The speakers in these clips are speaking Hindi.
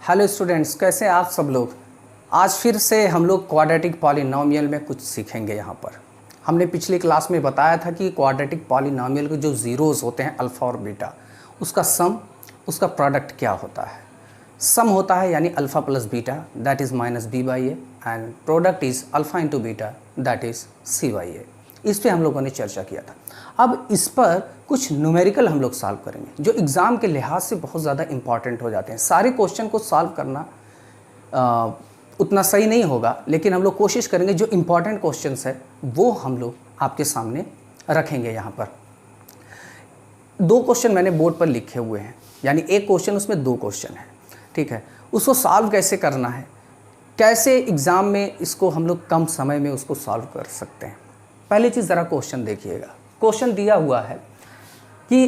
हेलो स्टूडेंट्स, कैसे हैं आप सब लोग। आज फिर से हम लोग क्वाड्रेटिक पॉलिनोमियल में कुछ सीखेंगे। यहाँ पर हमने पिछली क्लास में बताया था कि क्वाड्रेटिक पॉलिनोमियल के जो ज़ीरोज़ होते हैं अल्फ़ा और बीटा, उसका सम, उसका प्रोडक्ट क्या होता है। सम होता है यानी alpha plus beta, that is minus b by a, and product is alpha into beta, that is c by a. इस पर हम लोगों ने चर्चा किया था। अब इस पर कुछ न्यूमेरिकल हम लोग सॉल्व करेंगे जो एग्ज़ाम के लिहाज से बहुत ज़्यादा इंपॉर्टेंट हो जाते हैं। सारे क्वेश्चन को सॉल्व करना उतना सही नहीं होगा, लेकिन हम लोग कोशिश करेंगे जो इम्पॉर्टेंट क्वेश्चंस है वो हम लोग आपके सामने रखेंगे। यहाँ पर दो क्वेश्चन मैंने बोर्ड पर लिखे हुए हैं, यानी एक क्वेश्चन उसमें दो क्वेश्चन है, ठीक है। उसको सॉल्व कैसे करना है, कैसे एग्ज़ाम में इसको हम लोग कम समय में उसको सॉल्व कर सकते हैं। पहली चीज़ ज़रा क्वेश्चन देखिएगा। क्वेश्चन दिया हुआ है कि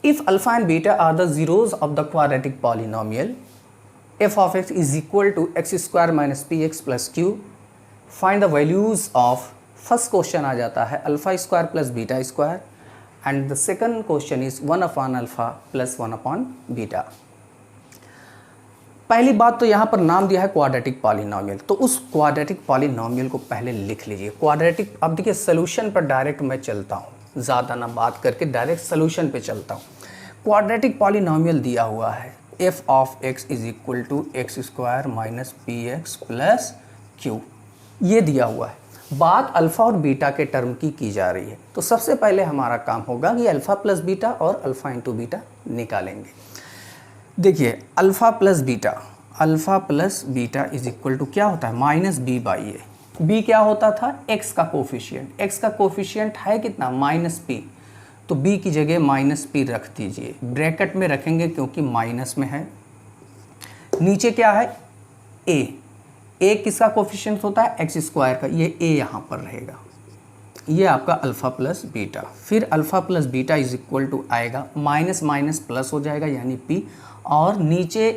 if alpha and beta are the zeros of the quadratic polynomial f of x is equal to x square minus px plus q, find the values of, first question आ जाता है alpha square plus beta square, and the second question is 1 upon alpha plus 1 upon beta. पहली बात तो यहाँ पर नाम दिया है क्वाड्रेटिक पॉलिनोमियल, तो उस क्वाड्रेटिक पॉलिनोमियल को पहले लिख लीजिए। क्वाड्रेटिक, अब देखिए सोल्यूशन पर डायरेक्ट मैं चलता हूँ, ज़्यादा ना बात करके डायरेक्ट सोल्यूशन पे चलता हूँ। क्वाड्रेटिक पॉलिनोमियल दिया हुआ है f of x is equal to x square minus p x plus q, ये दिया हुआ है। बात अल्फ़ा और बीटा के टर्म की जा रही है, तो सबसे पहले हमारा काम होगा कि अल्फ़ा प्लस बीटा और अल्फ़ा इंटू बीटा निकालेंगे। देखिए alpha plus beta is equal to क्या होता है, minus b by a. B क्या होता था, x का कोफिशिएंट। x का कोफिशिएंट है कितना, माइनस पी, तो b की जगह माइनस पी रख दीजिए। ब्रैकेट में रखेंगे क्योंकि माइनस में है। नीचे क्या है, a किसका कोफिशिएंट होता है, एक्स स्क्वायर का, ये a यहाँ पर रहेगा। ये आपका अल्फ़ा प्लस बीटा। फिर alpha plus beta is equal to आएगा, माइनस माइनस प्लस हो जाएगा यानी p, और नीचे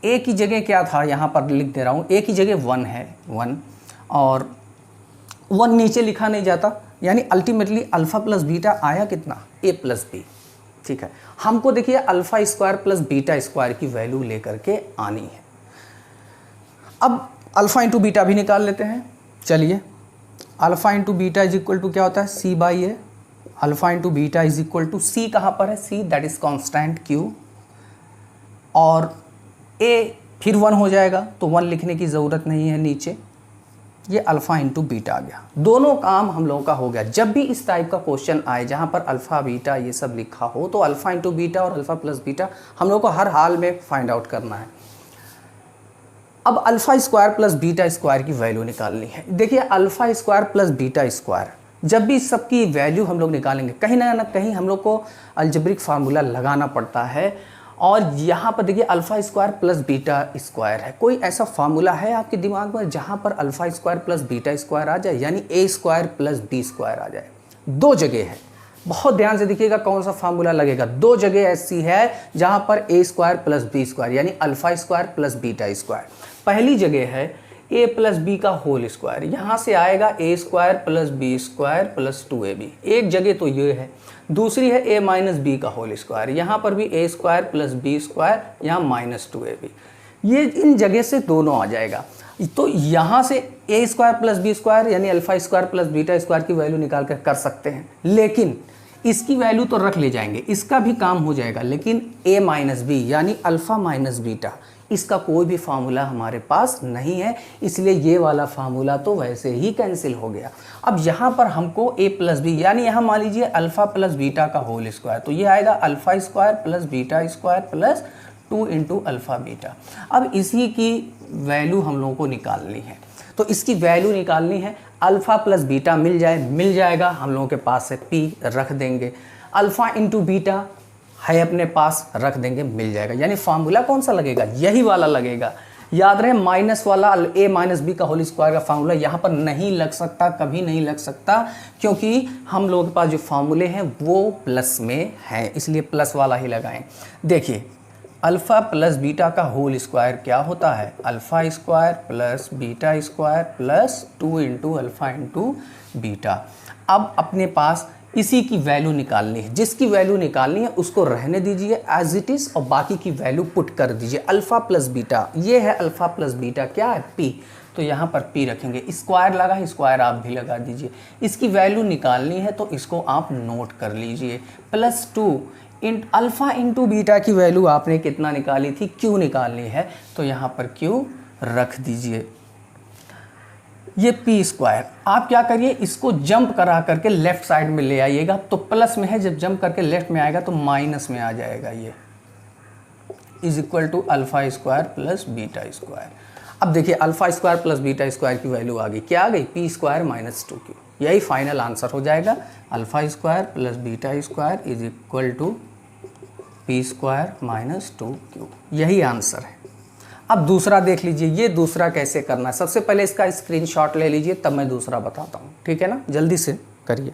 a की जगह क्या था, यहाँ पर लिख दे रहा हूँ, a की जगह 1 है, 1, और 1 नीचे लिखा नहीं जाता, यानी अल्टीमेटली अल्फ़ा प्लस बीटा आया कितना, a प्लस बी, ठीक है। हमको देखिए alpha square plus beta square की वैल्यू लेकर के आनी है। अब अल्फ़ा इंटू बीटा भी निकाल लेते हैं। चलिए, alpha into beta is equal to क्या होता है, c by a. Alpha into beta is equal to c कहाँ पर है, c that is constant q, और a फिर 1 हो जाएगा, तो 1 लिखने की ज़रूरत नहीं है नीचे। ये अल्फ़ा इंटू बीटा आ गया। दोनों काम हम लोगों का हो गया। जब भी इस टाइप का क्वेश्चन आए जहाँ पर अल्फ़ा बीटा ये सब लिखा हो, तो अल्फ़ा इंटू बीटा और अल्फ़ा प्लस बीटा हम लोगों को हर हाल में फाइंड आउट करना है। अब alpha square plus beta square की वैल्यू निकालनी है। देखिए alpha square plus beta square, जब भी सबकी वैल्यू हम लोग निकालेंगे, कहीं ना कहीं हम लोग को अलजेब्रिक फार्मूला लगाना पड़ता है। और यहाँ पर देखिए alpha square plus beta square है। कोई ऐसा फार्मूला है आपके दिमाग में जहाँ पर alpha square plus beta square आ जाए, यानी a square plus b square आ जाए। दो जगह है, बहुत ध्यान से देखिएगा कौन सा फार्मूला लगेगा। दो जगह ऐसी है जहाँ पर a square plus b square यानी alpha square plus beta square. पहली जगह है a प्लस बी का होल स्क्वायर, यहाँ से आएगा a square plus b square plus 2ab, एक जगह तो ये है। दूसरी है a माइनस बी का होल स्क्वायर, यहाँ पर भी a square plus b square, यहाँ माइनस 2ab। ये इन जगह से दोनों आ जाएगा। तो यहाँ से a square plus b square यानी alpha square plus beta square की वैल्यू निकाल कर सकते हैं, लेकिन इसकी वैल्यू तो रख ले जाएंगे, इसका भी काम हो जाएगा। लेकिन a माइनस बी यानी अल्फ़ा माइनस बीटा, इसका कोई भी फार्मूला हमारे पास नहीं है, इसलिए ये वाला फार्मूला तो वैसे ही कैंसिल हो गया। अब यहाँ पर हमको a प्लस बी, यानी यहाँ मान लीजिए अल्फ़ा प्लस बीटा का होल स्क्वायर, तो ये आएगा alpha square plus beta square plus 2 into alpha beta. अब इसी की वैल्यू हम लोगों को निकालनी है, तो इसकी वैल्यू निकालनी है। अल्फ़ा प्लस बीटा मिल जाएगा, हम लोगों के पास है p, रख देंगे। अल्फ़ा इंटू बीटा है अपने पास, रख देंगे, मिल जाएगा। यानी फार्मूला कौन सा लगेगा, यही वाला लगेगा। याद रहे माइनस वाला a माइनस बी का होल स्क्वायर का फार्मूला यहाँ पर नहीं लग सकता, कभी नहीं लग सकता, क्योंकि हम लोगों के पास जो फार्मूले हैं वो प्लस में हैं, इसलिए प्लस वाला ही लगाएं। देखिए अल्फ़ा प्लस बीटा का होल स्क्वायर क्या होता है, alpha square plus beta square plus 2 into alpha into beta. अब अपने पास इसी की वैल्यू निकालनी है, जिसकी वैल्यू निकालनी है उसको रहने दीजिए एज इट इज़ और बाकी की वैल्यू पुट कर दीजिए। अल्फ़ा प्लस बीटा, ये है अल्फ़ा प्लस बीटा, क्या है पी, तो यहाँ पर पी रखेंगे। स्क्वायर लगा, स्क्वायर आप भी लगा दीजिए। इसकी वैल्यू निकालनी है तो इसको आप नोट कर लीजिए। +2 अल्फ़ा इंटू बीटा की वैल्यू आपने कितना निकाली थी, क्यू निकालनी है, तो यहाँ पर क्यू रख दीजिए। ये पी स्क्वायर, आप क्या करिए इसको जंप करा करके लेफ्ट साइड में ले आइएगा, तो प्लस में है, जब जंप करके लेफ्ट में आएगा तो माइनस में आ जाएगा। ये is equal to alpha square plus beta square. अब देखिए alpha square plus beta square की वैल्यू आ गई, क्या आ गई, पी स्क्वायर माइनस 2q। यही फाइनल आंसर हो जाएगा, alpha square plus beta square is equal to p square minus 2q। यही आंसर है। अब दूसरा देख लीजिए, ये दूसरा कैसे करना है। सबसे पहले इसका स्क्रीनशॉट ले लीजिए, तब मैं दूसरा बताता हूँ, ठीक है ना, जल्दी से करिए।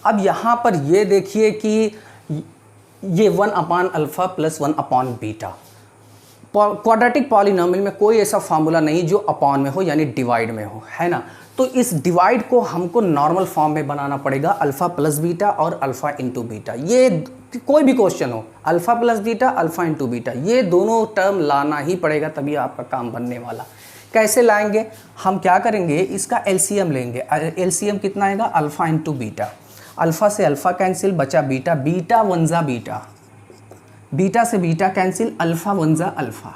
अब यहाँ पर ये देखिए कि ये 1 अपान अल्फ़ा प्लस 1 अपान बीटा, क्वाड्रेटिक पॉलिनोमियल में कोई ऐसा फार्मूला नहीं जो अपॉन में हो यानी डिवाइड में हो, है ना। तो इस डिवाइड को हमको नॉर्मल फॉर्म में बनाना पड़ेगा, अल्फ़ा प्लस बीटा और अल्फ़ा इंटू बीटा। ये कोई भी क्वेश्चन हो, alpha plus beta alpha into beta, ये दोनों टर्म लाना ही पड़ेगा, तभी आपका काम बनने वाला। कैसे लाएंगे, हम क्या करेंगे, इसका एलसीएम लेंगे। एलसीएम कितना आएगा, अल्फ़ा इंटू बीटा, अल्फ़ा से अल्फ़ा कैंसिल, बचा बीटा, बीटा वनजा बीटा, बीटा से बीटा कैंसिल, अल्फ़ा वनजा अल्फ़ा।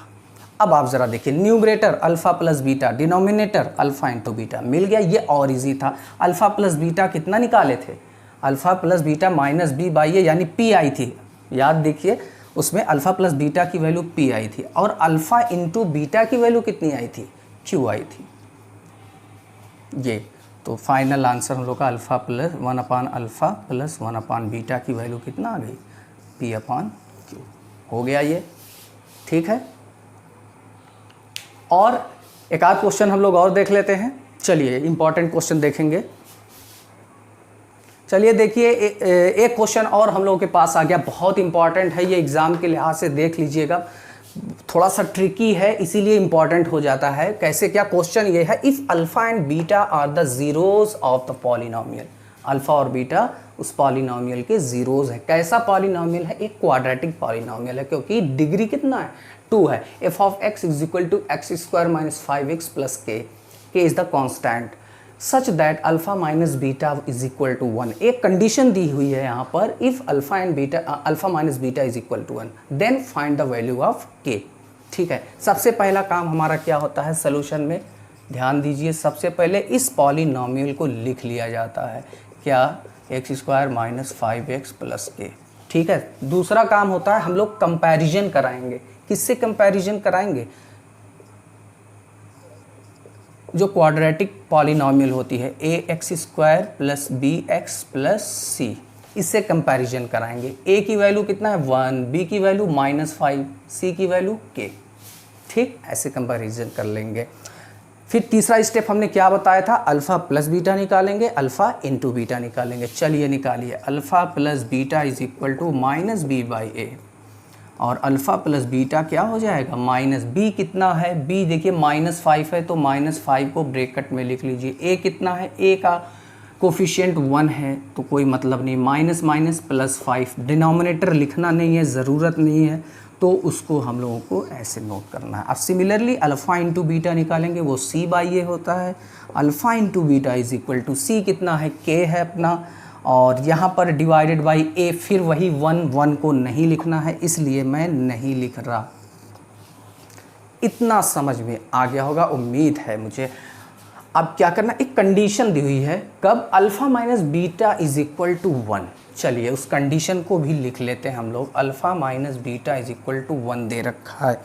अब आप ज़रा देखिए, numerator alpha plus beta, denominator alpha into beta, मिल गया। ये और इजी था। अल्फ़ा प्लस बीटा कितना निकाले थे, alpha plus beta minus b by a यानी पी आई थी, याद देखिए उसमें अल्फ़ा प्लस बीटा की वैल्यू पी आई थी, और अल्फ़ा इंटू बीटा की वैल्यू कितनी आई थी, क्यू आई थी। ये तो फाइनल आंसर हम लोग का अल्फ़ा प्लस 1 अपान अल्फ़ा प्लस 1 अपान बीटा की वैल्यू कितना आ गई, पी अपान क्यू। हो गया ये, ठीक है। और एक आध क्वेश्चन हम लोग और देख लेते हैं। चलिए इंपॉर्टेंट क्वेश्चन देखेंगे। चलिए देखिए, एक क्वेश्चन और हम लोगों के पास आ गया, बहुत इंपॉर्टेंट है ये, एग्जाम के लिहाज से देख लीजिएगा, थोड़ा सा ट्रिकी है इसीलिए इंपॉर्टेंट हो जाता है। कैसे, क्या क्वेश्चन ये है, if alpha and beta are the zeros of the polynomial, alpha और बीटा उस पॉलिनोमियल के जीरोज है। कैसा पॉलिनोमियल है, एक क्वाड्रेटिक पॉलिनोमियल है, क्योंकि डिग्री कितना है, 2 है। F of x is equal to x square minus 5x plus k is the constant such that alpha minus beta is equal to 1। एक कंडीशन दी हुई है यहाँ पर, if alpha and beta, alpha minus beta is equal to 1 then find the value of k. ठीक है, सबसे पहला काम हमारा क्या होता है सोल्यूशन में, ध्यान दीजिए, सबसे पहले इस पॉलिनोमियल को लिख लिया जाता है, क्या, x square minus 5x plus के। ठीक है, दूसरा काम होता है हम लोग कंपैरिजन कराएंगे। किससे कंपैरिजन कराएंगे, जो क्वाड्रेटिक पॉलिनोमियल होती है a x square plus b x plus c, इससे कंपैरिजन कराएंगे। ए की वैल्यू कितना है 1, बी की वैल्यू -5, सी की वैल्यू के। ठीक, ऐसे कंपैरिजन कर लेंगे। फिर तीसरा स्टेप हमने क्या बताया था, अल्फ़ा प्लस बीटा निकालेंगे, अल्फ़ा इंटू बीटा निकालेंगे। चलिए निकालिए, alpha plus beta is equal to minus b by a, और अल्फ़ा प्लस बीटा क्या हो जाएगा, माइनस बी कितना है, बी देखिए -5 है तो -5 को ब्रैकेट में लिख लीजिए। ए कितना है, ए का कोफिशिएंट 1 है तो कोई मतलब नहीं, माइनस माइनस प्लस 5, डिनोमिनेटर लिखना नहीं है, ज़रूरत नहीं है, तो उसको हम लोगों को ऐसे नोट करना है। अब सिमिलरली अल्फ़ा इंटू बीटा निकालेंगे, वो सी बाई ए होता है, alpha into beta is equal to c कितना है, के है अपना, और यहाँ पर डिवाइडेड बाई ए, फिर वही 1 को नहीं लिखना है इसलिए मैं नहीं लिख रहा। इतना समझ में आ गया होगा उम्मीद है मुझे। अब क्या करना, एक कंडीशन दी हुई है, कब, alpha minus beta is equal to 1। चलिए उस कंडीशन को भी लिख लेते हैं हम लोग, alpha minus beta is equal to 1 दे रखा है।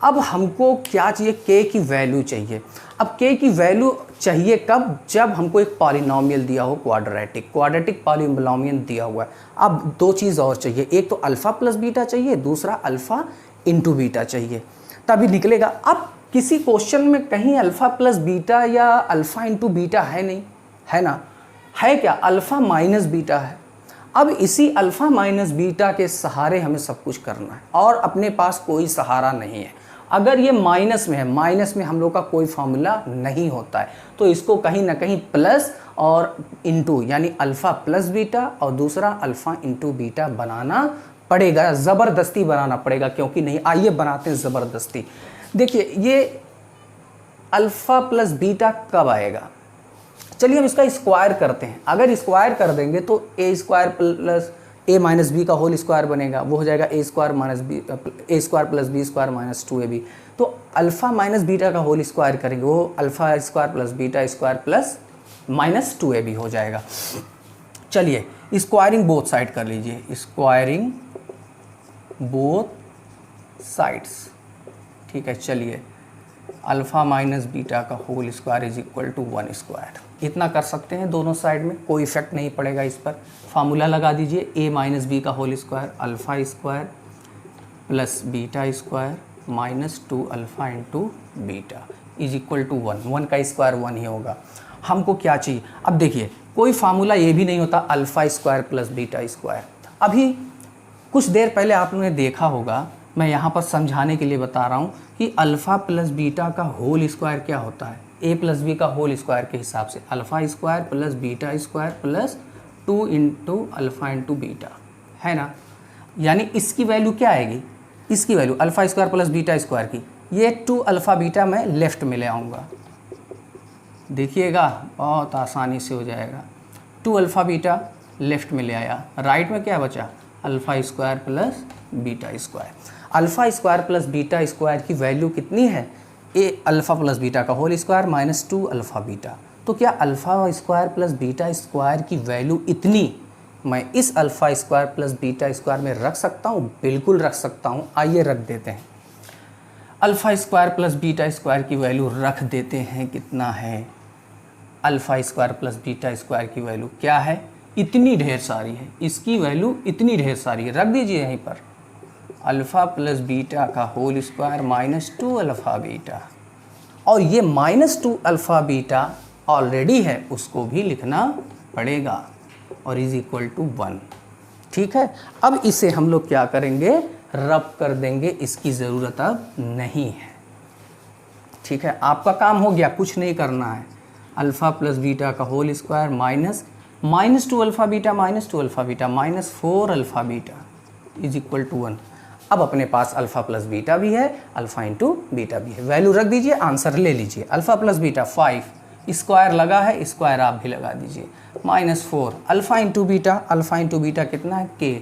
अब हमको क्या चाहिए, के की वैल्यू चाहिए। अब के की वैल्यू चाहिए कब, जब हमको एक पॉलिनोमियल दिया हो, क्वाड्रेटिक पॉलिनोमियल दिया हुआ है। अब दो चीज़ और चाहिए, एक तो अल्फ़ा प्लस बीटा चाहिए, दूसरा अल्फ़ा इंटू बीटा चाहिए, तभी निकलेगा। अब किसी क्वेश्चन में कहीं अल्फ़ा प्लस बीटा या अल्फ़ा इंटू बीटा है नहीं, है ना, है क्या, अल्फ़ा माइनस बीटा है। अब इसी अल्फ़ा माइनस बीटा के सहारे हमें सब कुछ करना है और अपने पास कोई सहारा नहीं है। अगर ये माइनस में है, माइनस में हम लोग का कोई फार्मूला नहीं होता है, तो इसको कहीं ना कहीं प्लस और इंटू यानी अल्फ़ा प्लस बीटा और दूसरा अल्फ़ा इंटू बीटा बनाना पड़ेगा, ज़बरदस्ती बनाना पड़ेगा। क्योंकि नहीं, आइए बनाते हैं ज़बरदस्ती। देखिए ये अल्फ़ा प्लस बीटा कब आएगा, चलिए हम इसका स्क्वायर करते हैं। अगर स्क्वायर कर देंगे तो a square plus a minus b का होल स्क्वायर बनेगा, वो हो जाएगा a square plus b square minus 2ab। तो अल्फ़ा माइनस बीटा का होल स्क्वायर करेंगे, वो alpha square plus beta square plus minus 2ab हो जाएगा। चलिए स्क्वायरिंग बोथ साइड कर लीजिए, स्क्वायरिंग बोथ साइड्स, ठीक है। चलिए अल्फ़ा माइनस बीटा का whole square is equal to 1 square, इतना कर सकते हैं दोनों साइड में, कोई इफेक्ट नहीं पड़ेगा इस पर। फार्मूला लगा दीजिए, ए माइनस बी का whole square alpha square plus beta square minus 2 alpha into beta is equal to 1। 1 का स्क्वायर 1 ही होगा। हमको क्या चाहिए, अब देखिए कोई फार्मूला ये भी नहीं होता alpha square plus beta square. अभी कुछ देर पहले आप लोगों ने देखा होगा, मैं यहाँ पर समझाने के लिए बता रहा हूँ कि अल्फ़ा प्लस बीटा का होल स्क्वायर क्या होता है, ए प्लस बी का होल स्क्वायर के हिसाब से alpha square plus beta square plus 2 into alpha into beta, है ना। यानी इसकी वैल्यू क्या आएगी, इसकी value alpha square plus beta square की, ये 2 अल्फ़ा बीटा मैं लेफ़्ट में ले आऊँगा, देखिएगा बहुत आसानी से हो जाएगा। 2 अल्फ़ा बीटा लेफ़्ट में ले आया, राइट में क्या बचा alpha square plus beta square. Alpha square plus beta square की वैल्यू कितनी है, ए अल्फ़ा प्लस बीटा का whole square minus 2 alpha beta. तो क्या alpha square plus beta square की वैल्यू इतनी मैं इस alpha square plus beta square में रख सकता हूँ, बिल्कुल रख सकता हूँ। आइए रख देते हैं, alpha square plus beta square की वैल्यू रख देते हैं। कितना है, alpha square plus beta square की वैल्यू क्या है, इतनी ढेर सारी है, इसकी वैल्यू इतनी ढेर सारी है, रख दीजिए यहीं पर अल्फ़ा प्लस बीटा का whole square minus 2 alpha beta, और ये माइनस 2 अल्फ़ा बीटा ऑलरेडी है, उसको भी लिखना पड़ेगा और इज इक्वल टू 1, ठीक है। अब इसे हम लोग क्या करेंगे, रब कर देंगे, इसकी ज़रूरत अब नहीं है, ठीक है। आपका काम हो गया, कुछ नहीं करना है। अल्फ़ा प्लस बीटा का whole square minus 2 alpha beta minus 2 alpha beta minus 4 alpha beta is equal to 1। अब अपने पास अल्फ़ा प्लस बीटा भी है, अल्फ़ा इंटू बीटा भी है, वैल्यू रख दीजिए, आंसर ले लीजिए। अल्फ़ा प्लस बीटा 5, स्क्वायर लगा है, स्क्वायर आप भी लगा दीजिए, माइनस 4 अल्फ़ा इंटू बीटा कितना है के,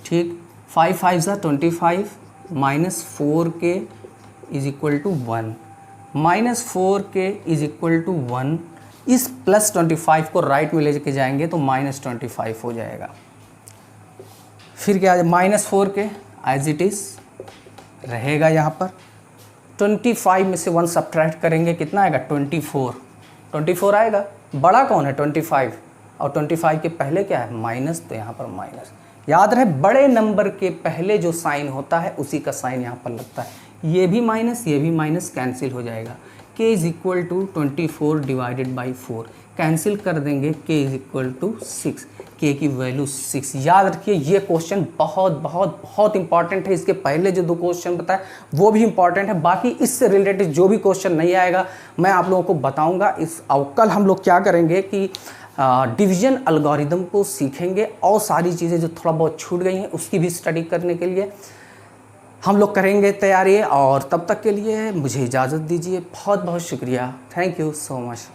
ठीक। 5 5 25 minus 4k is equal to 1, minus 4k is equal to 1। इस प्लस 25 को राइट में ले के जाएंगे तो माइनस 25 हो जाएगा। फिर क्या है, minus 4k as it is रहेगा यहाँ पर। 25 में से 1 सब्ट्रैक्ट करेंगे, कितना आएगा 24 आएगा। बड़ा कौन है 25, और 25 के पहले क्या है माइनस, तो यहाँ पर माइनस। याद रहे बड़े नंबर के पहले जो साइन होता है उसी का साइन यहाँ पर लगता है। ये भी माइनस कैंसिल हो जाएगा। k is equal to 24 divided by 4 cancel कर देंगे, k is equal to 6, k की वैल्यू 6। याद रखिए ये क्वेश्चन बहुत बहुत बहुत इंपॉर्टेंट है। इसके पहले जो 2 क्वेश्चन बताए वो भी इंपॉर्टेंट है, बाकी इससे रिलेटेड जो भी क्वेश्चन नहीं आएगा मैं आप लोगों को बताऊंगा। और कल हम लोग क्या करेंगे कि डिवीजन एल्गोरिदम को सीखेंगे, और सारी चीज़ें जो थोड़ा बहुत छूट गई हैं उसकी भी स्टडी करने के लिए हम लोग करेंगे तैयारी। और तब तक के लिए मुझे इजाज़त दीजिए, बहुत बहुत शुक्रिया, थैंक यू सो मच।